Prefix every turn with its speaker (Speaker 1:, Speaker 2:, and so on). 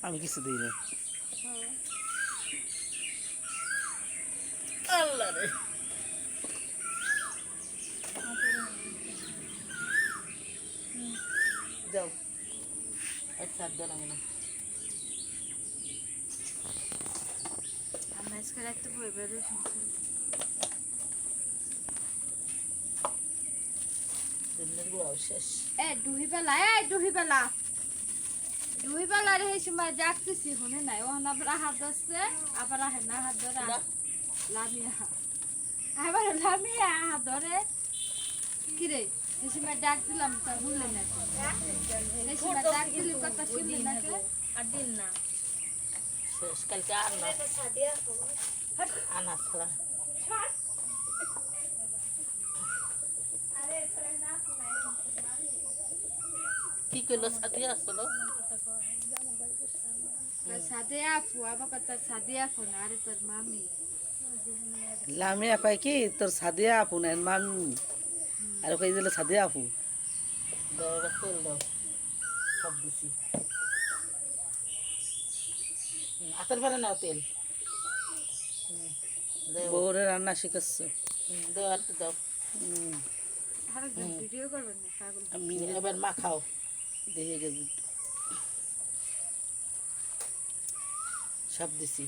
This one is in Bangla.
Speaker 1: আমি কিছু দিই না।
Speaker 2: আল্লাহ রে যাও আচ্ছা জানাবো না
Speaker 3: আমি আজকে রাখতে বইবে
Speaker 2: দিনের গুড়াও শেষ
Speaker 3: দুহিবেলা রে এই সময় ডাকতেছি শুনে নাই ও আবার হাত ধরছে আবার আহে না হাত ধরে লামিয়া হাত ধরে কিরে এই সময় ডাক দিলাম তা শুনলে না এই সময় ডাক দিলি কথা শুনলি না আর দিন না
Speaker 2: শেষ কালকে আর না আনা ছাড়া কি করলো সাথে আসলো
Speaker 3: সাদে আপু আবার কথা সাদে আপু না আরে তোর মামি
Speaker 1: লামিয়া কয় কি তোর সাদিয়া আপু না মামি আর কই দিলে সাদিয়া আপু
Speaker 2: দাও তেল দাও সব দিছি আতর ফেলে নাও তেল
Speaker 1: বউরে রান্না শিখাচ্ছে।
Speaker 2: দাও আর দাও
Speaker 3: ভিডিও করবেন না পাগল
Speaker 2: আমি এবার মাখাও
Speaker 1: দেখে গেছি
Speaker 2: সব দিছি